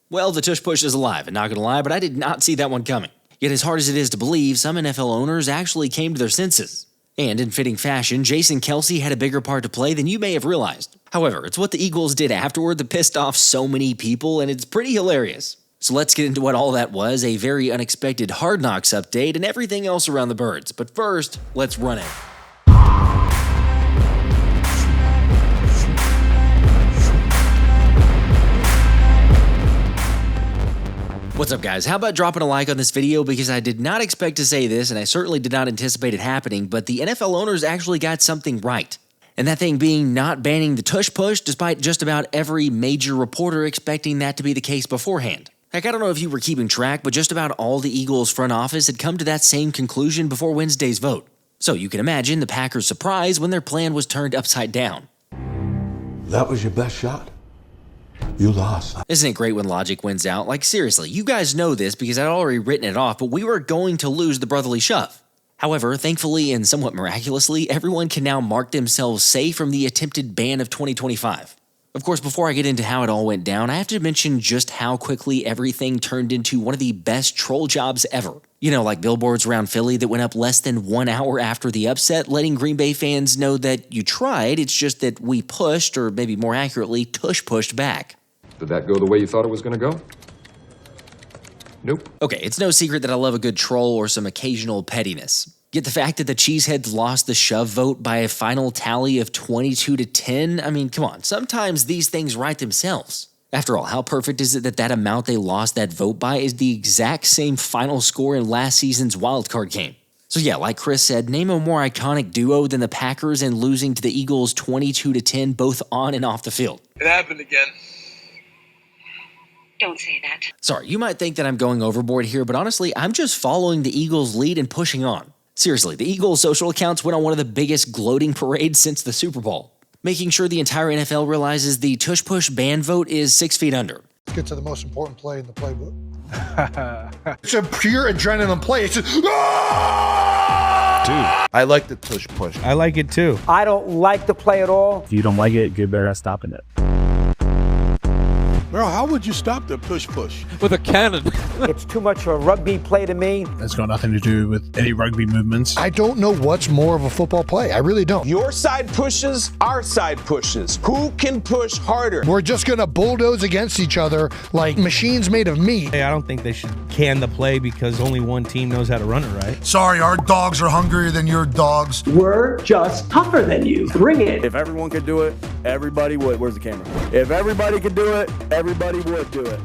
Well, the Tush Push is alive, and not gonna lie, but I did not see that one coming. Yet as hard as it is to believe, some NFL owners actually came to their senses. And in fitting fashion, Kelce had a bigger part to play than you may have realized. However, it's what the Eagles did afterward that pissed off so many people, and it's pretty hilarious. So let's get into what all that was, a very unexpected Hard Knocks update, and everything else around the birds. But first, let's run it. What's up, guys? How about dropping a like on this video, because I did not expect to say this and I certainly did not anticipate it happening, but the NFL owners actually got something right. And that thing being not banning the Tush Push, despite just about every major reporter expecting that to be the case beforehand. Heck, I don't know if you were keeping track, but just about all the Eagles front office had come to that same conclusion before Wednesday's vote. So you can imagine the Packers' surprise when their plan was turned upside down. That was your best shot. You lost. Isn't it great when logic wins out? Like, seriously, you guys know this because I'd already written it off, but we were going to lose the brotherly shove. However, thankfully and somewhat miraculously, everyone can now mark themselves safe from the attempted ban of 2025. Of course, before I get into how it all went down, I have to mention just how quickly everything turned into one of the best troll jobs ever. You know, like billboards around Philly that went up less than 1 hour after the upset, letting Green Bay fans know that you tried, it's just that we pushed, or maybe more accurately, Tush pushed back. Did that go the way you thought it was going to go? Nope. Okay, it's no secret that I love a good troll or some occasional pettiness. Yet the fact that the Cheeseheads lost the shove vote by a final tally of 22-10, I mean, come on, sometimes these things write themselves. After all, how perfect is it that that amount they lost that vote by is the exact same final score in last season's wildcard game? So yeah, like Chris said, name a more iconic duo than the Packers and losing to the Eagles 22-10 both on and off the field. It happened again. Don't say that. Sorry, you might think that I'm going overboard here, but honestly, I'm just following the Eagles' lead and pushing on. Seriously, the Eagles' social accounts went on one of the biggest gloating parades since the Super Bowl, making sure the entire NFL realizes the Tush Push ban vote is 6 feet under. Let's get to the most important play in the playbook. It's a pure adrenaline play. It's just, Dude, I like the Tush Push. I like it too. I don't like the play at all. If you don't like it, get better at stopping it. Bro, how would you stop the Tush Push? With a cannon. It's too much of a rugby play to me. It's got nothing to do with any rugby movements. I don't know what's more of a football play. I really don't. Your side pushes, our side pushes. Who can push harder? We're just going to bulldoze against each other like machines made of meat. Hey, I don't think they should can the play because only one team knows how to run it, right? Sorry, our dogs are hungrier than your dogs. We're just tougher than you. Bring it. If everyone could do it, everybody would. Where's the camera? If everybody could do it, everybody would do it.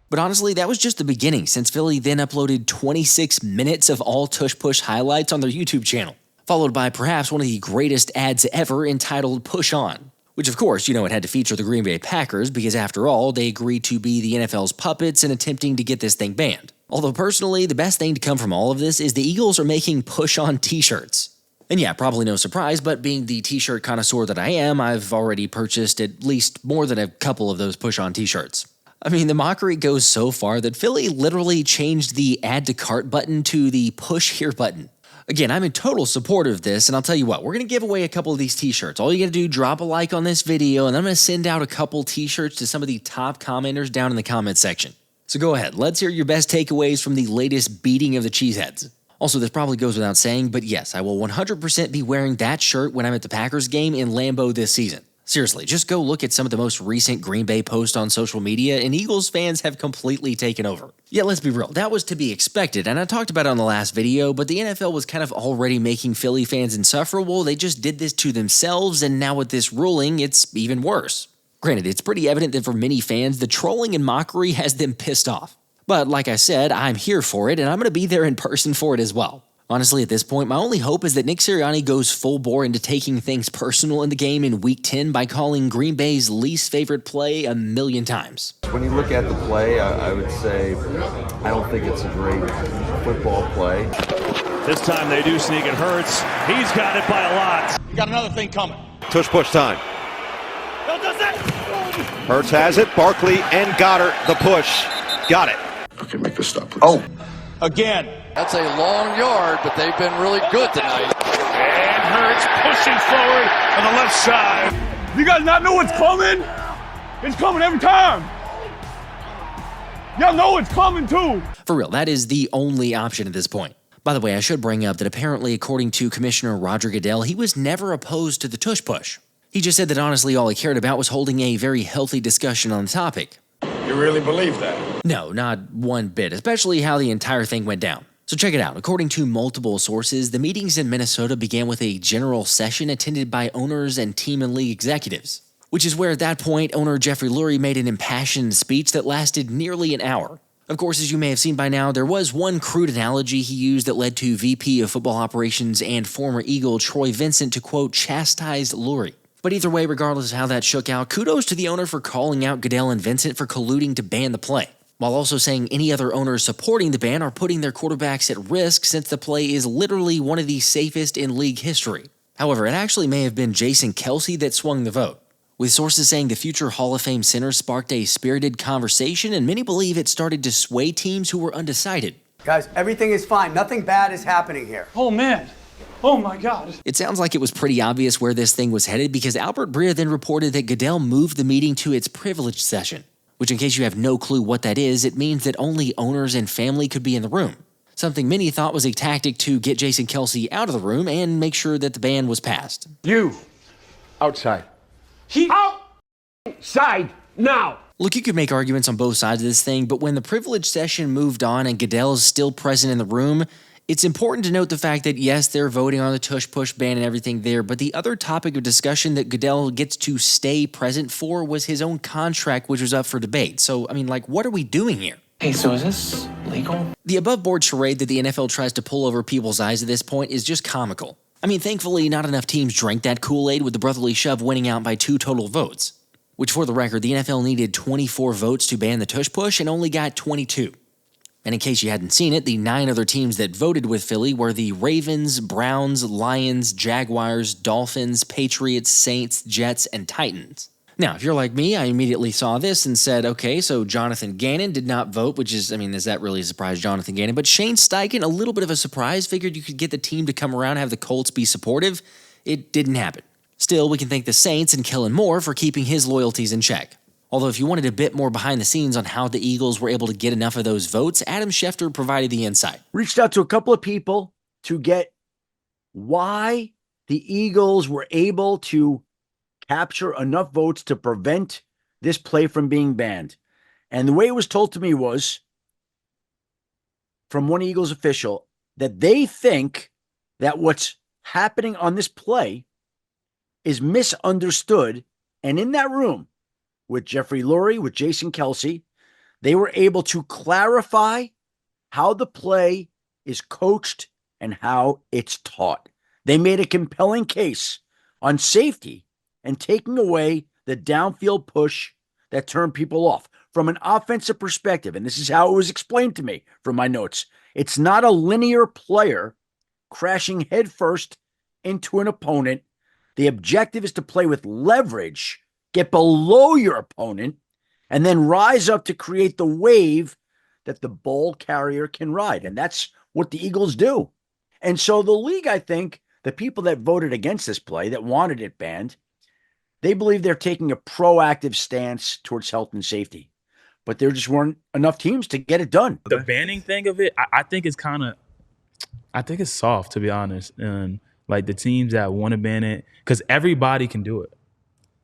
But honestly, that was just the beginning, since Philly then uploaded 26 minutes of all Tush Push highlights on their YouTube channel, followed by perhaps one of the greatest ads ever entitled Push On, which of course, you know, it had to feature the Green Bay Packers because after all, they agreed to be the NFL's puppets in attempting to get this thing banned. Although personally, the best thing to come from all of this is the Eagles are making Push On t-shirts. And yeah, probably no surprise, but being the t-shirt connoisseur that I am, I've already purchased at least more than a couple of those Push On t-shirts. I mean, the mockery goes so far that Philly literally changed the add to cart button to the push here button. Again, I'm in total support of this, and I'll tell you what, we're going to give away a couple of these t-shirts. All you got to do, drop a like on this video, and I'm going to send out a couple t-shirts to some of the top commenters down in the comment section. So go ahead, let's hear your best takeaways from the latest beating of the Cheeseheads. Also, this probably goes without saying, but yes, I will 100% be wearing that shirt when I'm at the Packers game in Lambeau this season. Seriously, just go look at some of the most recent Green Bay posts on social media, and Eagles fans have completely taken over. Yeah, let's be real, that was to be expected, and I talked about it on the last video, but the NFL was kind of already making Philly fans insufferable. They just did this to themselves, and now with this ruling, it's even worse. Granted, it's pretty evident that for many fans, the trolling and mockery has them pissed off. But like I said, I'm here for it, and I'm going to be there in person for it as well. Honestly, at this point, my only hope is that Nick Sirianni goes full bore into taking things personal in the game in Week 10 by calling Green Bay's least favorite play 1,000,000 times. When you look at the play, I would say I don't think it's a great football play. This time they do sneak. It hurts. He's got it by a lot. You got another thing coming. Tush Push time. Bill does it. Hurts has it. Barkley and Goedert the push. Got it. Okay, make this stop, please. Oh. Again. That's a long yard, but they've been really good tonight. And Hurts pushing forward on the left side. You guys not know what's coming? It's coming every time. Y'all know it's coming too. For real, that is the only option at this point. By the way, I should bring up that apparently, according to Commissioner Roger Goodell, he was never opposed to the Tush Push. He just said that honestly all he cared about was holding a very healthy discussion on the topic. You really believe that? No, not one bit, especially how the entire thing went down. So check it out. According to multiple sources, the meetings in Minnesota began with a general session attended by owners and team and league executives, which is where at that point, owner Jeffrey Lurie made an impassioned speech that lasted nearly an hour. Of course, as you may have seen by now, there was one crude analogy he used that led to VP of Football Operations and former Eagle Troy Vincent to, quote, chastise Lurie. But either way, regardless of how that shook out, kudos to the owner for calling out Goodell and Vincent for colluding to ban the play, while also saying any other owners supporting the ban are putting their quarterbacks at risk since the play is literally one of the safest in league history. However, it actually may have been Jason Kelce that swung the vote, with sources saying the future Hall of Fame center sparked a spirited conversation, and many believe it started to sway teams who were undecided. Guys, everything is fine. Nothing bad is happening here. Oh, man. Oh, my God. It sounds like it was pretty obvious where this thing was headed because Albert Breer then reported that Goodell moved the meeting to its privileged session, which in case you have no clue what that is, it means that only owners and family could be in the room. Something many thought was a tactic to get Jason Kelce out of the room and make sure that the ban was passed. You. Outside. He outside now. Look, you could make arguments on both sides of this thing, but when the privileged session moved on and Goodell is still present in the room, it's important to note the fact that, yes, they're voting on the Tush Push ban and everything there, but the other topic of discussion that Goodell gets to stay present for was his own contract, which was up for debate. So, I mean, like, what are we doing here? Hey, so is this legal? The above-board charade that the NFL tries to pull over people's eyes at this point is just comical. I mean, thankfully, not enough teams drank that Kool-Aid with the brotherly shove winning out by 2 total votes, which, for the record, the NFL needed 24 votes to ban the Tush Push and only got 22. And in case you hadn't seen it, the 9 other teams that voted with Philly were the Ravens, Browns, Lions, Jaguars, Dolphins, Patriots, Saints, Jets, and Titans. Now, if you're like me, I immediately saw this and said, okay, so Jonathan Gannon did not vote, which is, I mean, is that really a surprise, Jonathan Gannon? But Shane Steichen, a little bit of a surprise, figured you could get the team to come around and have the Colts be supportive. It didn't happen. Still, we can thank the Saints and Kellen Moore for keeping his loyalties in check. Although if you wanted a bit more behind the scenes on how the Eagles were able to get enough of those votes, Adam Schefter provided the insight. Reached out to a couple of people to get why the Eagles were able to capture enough votes to prevent this play from being banned. And the way it was told to me was from one Eagles official that they think that what's happening on this play is misunderstood. And in that room, with Jeffrey Lurie, with Jason Kelce, they were able to clarify how the play is coached and how it's taught. They made a compelling case on safety and taking away the downfield push that turned people off. From an offensive perspective, and this is how it was explained to me from my notes, it's not a linear player crashing headfirst into an opponent. The objective is to play with leverage, get below your opponent, and then rise up to create the wave that the ball carrier can ride. And that's what the Eagles do. And so the league, I think, the people that voted against this play, that wanted it banned, they believe they're taking a proactive stance towards health and safety. But there just weren't enough teams to get it done. The banning thing of it, I think it's I think it's soft, to be honest. And like the teams that want to ban it, because everybody can do it.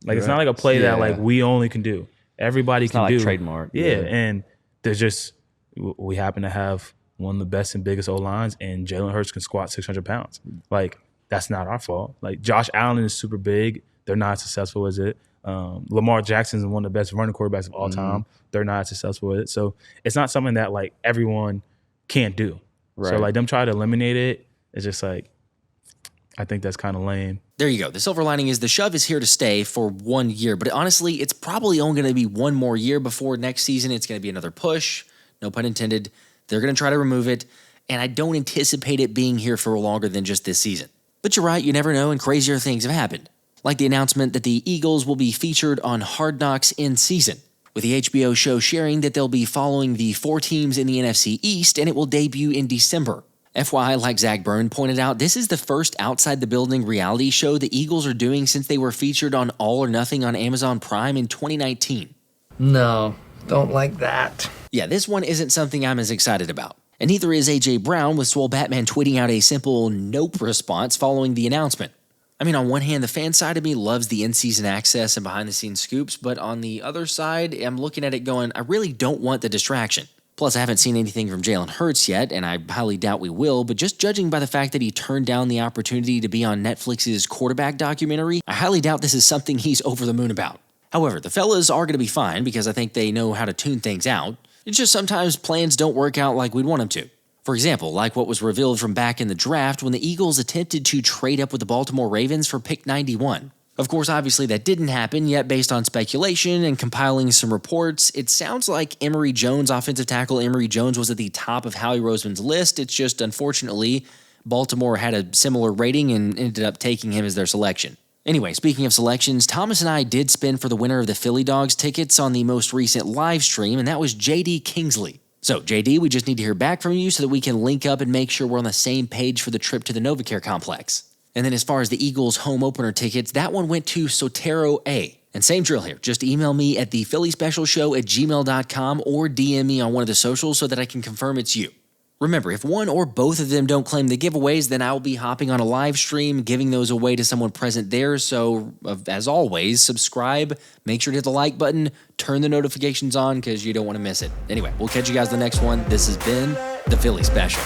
Like, it's not like a play that, like, we only can do. Everybody can do. It's not like trademark. Yeah, and there's just, we happen to have one of the best and biggest O-lines, and Jalen Hurts can squat 600 pounds. Like, that's not our fault. Like, Josh Allen is super big. They're not successful with it. Lamar Jackson is one of the best running quarterbacks of all time. They're not successful with it. So, it's not something that, like, everyone can't do. Right. So, like, them try to eliminate it, it's just like, I think that's kind of lame. There you go. The silver lining is the shove is here to stay for 1 year, but honestly, it's probably only going to be one more year before next season. It's going to be another push, no pun intended. They're going to try to remove it, and I don't anticipate it being here for longer than just this season. But you're right, you never know, and crazier things have happened. Like the announcement that the Eagles will be featured on Hard Knocks in season, with the HBO show sharing that they'll be following the 4 teams in the NFC East, and it will debut in December. FYI, like Zach Byrne pointed out, this is the first outside-the-building reality show the Eagles are doing since they were featured on All or Nothing on Amazon Prime in 2019. No, don't like that. Yeah, this one isn't something I'm as excited about. And neither is AJ Brown, with Swole Batman tweeting out a simple nope response following the announcement. I mean, on one hand, the fan side of me loves the in-season access and behind-the-scenes scoops, but on the other side, I'm looking at it going, I really don't want the distraction. Plus, I haven't seen anything from Jalen Hurts yet, and I highly doubt we will, but just judging by the fact that he turned down the opportunity to be on Netflix's quarterback documentary, I highly doubt this is something he's over the moon about. However, the fellas are going to be fine because I think they know how to tune things out. It's just sometimes plans don't work out like we'd want them to. For example, like what was revealed from back in the draft when the Eagles attempted to trade up with the Baltimore Ravens for pick 91. Of course, obviously that didn't happen, yet based on speculation and compiling some reports, it sounds like Emory Jones, offensive tackle Emory Jones, was at the top of Howie Roseman's list. It's just, unfortunately, Baltimore had a similar rating and ended up taking him as their selection. Anyway, speaking of selections, Thomas and I did spin for the winner of the Philly Dogs tickets on the most recent live stream, and that was JD Kingsley. So, JD, we just need to hear back from you so that we can link up and make sure we're on the same page for the trip to the NovaCare complex. And then as far as the Eagles home opener tickets, that one went to Sotero A. And same drill here, just email me at thephillyspecialshow@gmail.com or DM me on one of the socials so that I can confirm it's you. Remember, if one or both of them don't claim the giveaways, then I'll be hopping on a live stream, giving those away to someone present there. So, as always, subscribe, make sure to hit the like button, turn the notifications on because you don't want to miss it. Anyway, we'll catch you guys in the next one. This has been The Philly Special.